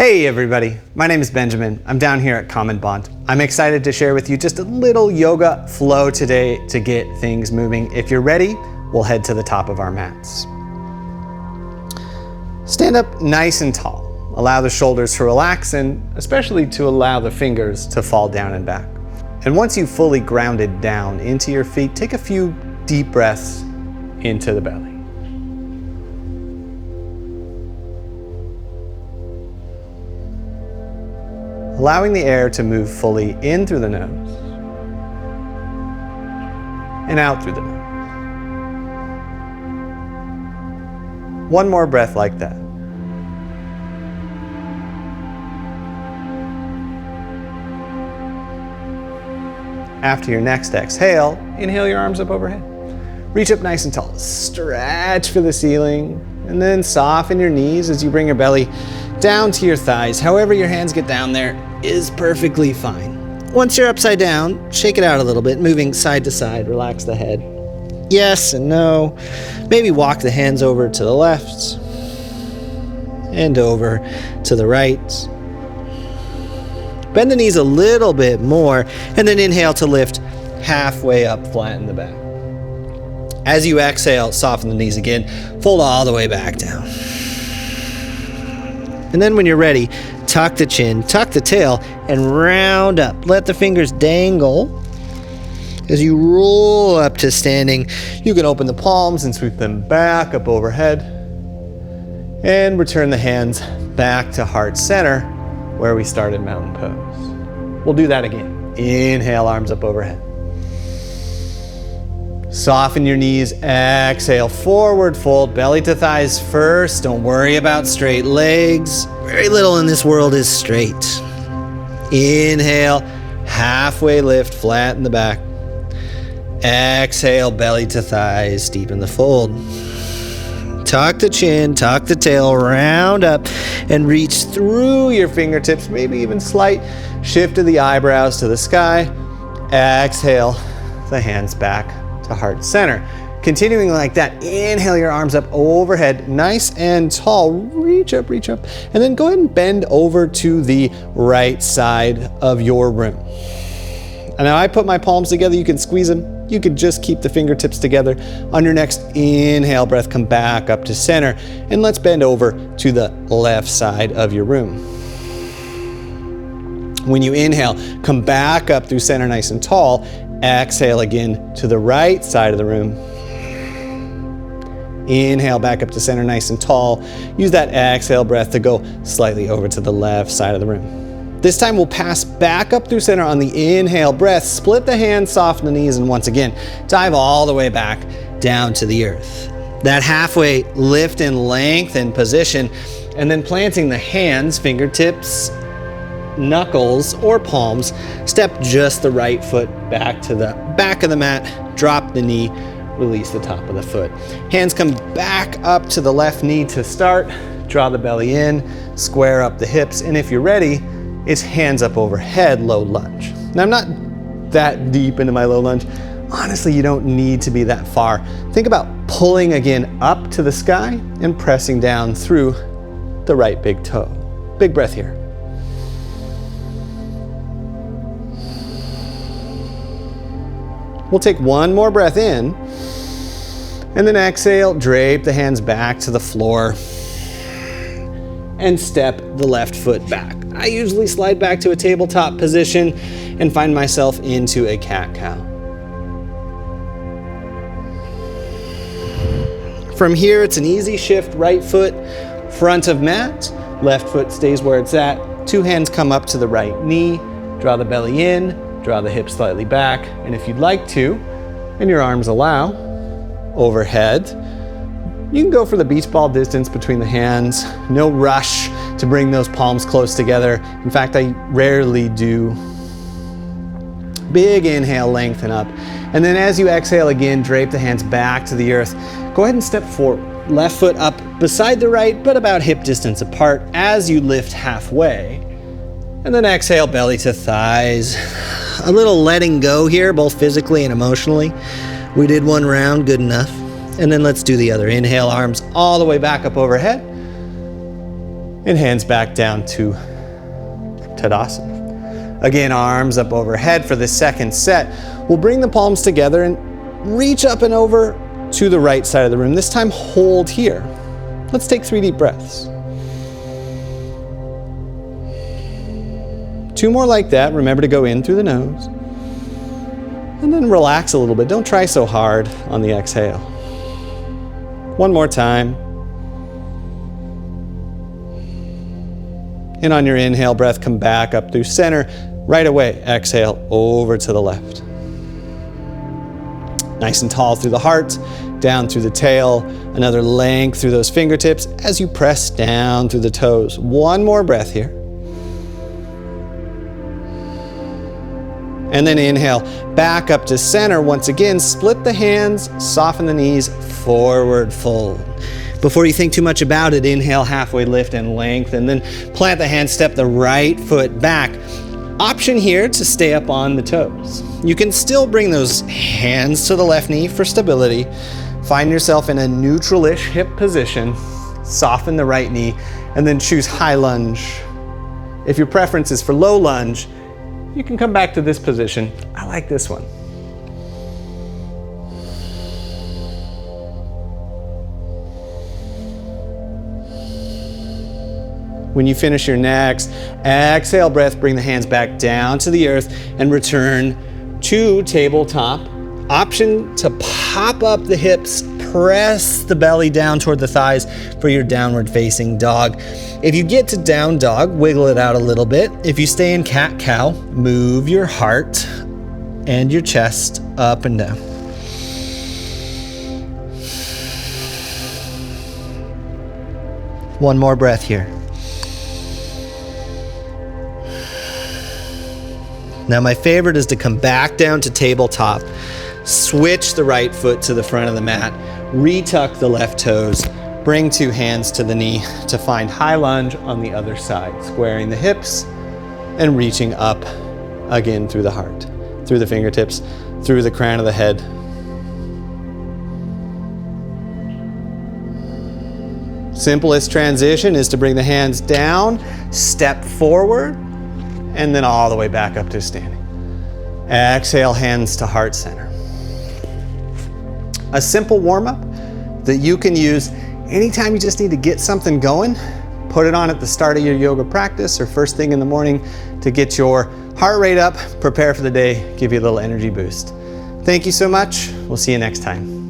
Hey everybody, my name is Benjamin. I'm down here at Common Bond. I'm excited to share with you just a little yoga flow today to get things moving. If you're ready, we'll head to the top of our mats. Stand up nice and tall. Allow the shoulders to relax and especially to allow the fingers to fall down and back. And once you've fully grounded down into your feet, take a few deep breaths into the belly. Allowing the air to move fully in through the nose and out through the nose. One more breath like that. After your next exhale, inhale your arms up overhead. Reach up nice and tall. Stretch for the ceiling, and then soften your knees as you bring your belly down to your thighs. However your hands get down there is perfectly fine. Once you're upside down, shake it out a little bit, moving side to side. Relax the head. Yes and no. Maybe walk the hands over to the left and over to the right. Bend the knees a little bit more, and then inhale to lift halfway up, flatten the back. As you exhale, soften the knees again, fold all the way back down. And then when you're ready, tuck the chin, tuck the tail, and round up. Let the fingers dangle. As you roll up to standing, you can open the palms and sweep them back up overhead. And return the hands back to heart center, where we started mountain pose. We'll do that again. Inhale, arms up overhead. Soften your knees, exhale, forward fold, belly to thighs first. Don't worry about straight legs. Very little in this world is straight. Inhale, halfway lift, flatten the back. Exhale, belly to thighs, deepen the fold. Tuck the chin, tuck the tail, round up, and reach through your fingertips, maybe even slight shift of the eyebrows to the sky. Exhale, the hands back to heart center. Continuing like that, inhale your arms up overhead, nice and tall. Reach up, and then go ahead and bend over to the right side of your room. And now I put my palms together, you can squeeze them. You could just keep the fingertips together. On your next inhale breath, come back up to center, and let's bend over to the left side of your room. When you inhale, come back up through center nice and tall. Exhale again to the right side of the room. Inhale back up to center nice and tall. Use that exhale breath to go slightly over to the left side of the room. This time we'll pass back up through center on the inhale breath, split the hands, soften the knees, and once again, dive all the way back down to the earth. That halfway lift and lengthen position, and then planting the hands, fingertips, knuckles, or palms, step just the right foot back to the back of the mat, drop the knee, release the top of the foot. Hands come back up to the left knee to start, draw the belly in, square up the hips, and if you're ready, it's hands up overhead, low lunge. Now I'm not that deep into my low lunge. Honestly, you don't need to be that far. Think about pulling again up to the sky and pressing down through the right big toe. Big breath here. We'll take one more breath in, and then exhale, drape the hands back to the floor, and step the left foot back. I usually slide back to a tabletop position and find myself into a cat-cow. From here, it's an easy shift, right foot, front of mat, left foot stays where it's at, two hands come up to the right knee, draw the belly in, draw the hips slightly back, and if you'd like to, and your arms allow, overhead, you can go for the beach ball distance between the hands. No rush to bring those palms close together. In fact, I rarely do. Big inhale, lengthen up. And then as you exhale again, drape the hands back to the earth. Go ahead and step forward. Left foot up beside the right, but about hip distance apart as you lift halfway. And then exhale, belly to thighs. A little letting go here, both physically and emotionally. We did one round, good enough. And then let's do the other. Inhale, arms all the way back up overhead. And hands back down to Tadasana. Again, arms up overhead for the second set. We'll bring the palms together and reach up and over to the right side of the room. This time, hold here. Let's take 3 deep breaths. 2 more like that. Remember to go in through the nose. And then relax a little bit. Don't try so hard on the exhale. 1 more time. And on your inhale breath, come back up through center. Right away, exhale over to the left. Nice and tall through the heart, down through the tail. Another length through those fingertips as you press down through the toes. 1 more breath here. And then inhale, back up to center. Once again, split the hands, soften the knees, forward fold. Before you think too much about it, inhale, halfway lift and lengthen, then plant the hand, step the right foot back. Option here to stay up on the toes. You can still bring those hands to the left knee for stability. Find yourself in a neutral-ish hip position. Soften the right knee, and then choose high lunge. If your preference is for low lunge, you can come back to this position. I like this one. When you finish your next exhale breath, bring the hands back down to the earth and return to tabletop. Option to pop up the hips, press the belly down toward the thighs for your downward facing dog. If you get to down dog, wiggle it out a little bit. If you stay in cat cow, move your heart and your chest up and down. One more breath here. Now my favorite is to come back down to tabletop, switch the right foot to the front of the mat, retuck the left toes, bring 2 hands to the knee to find high lunge on the other side, squaring the hips and reaching up again through the heart, through the fingertips, through the crown of the head. Simplest transition is to bring the hands down, step forward, and then all the way back up to standing. Exhale, hands to heart center. A simple warm-up that you can use anytime you just need to get something going. Put it on at the start of your yoga practice or first thing in the morning to get your heart rate up, prepare for the day, give you a little energy boost. Thank you so much. We'll see you next time.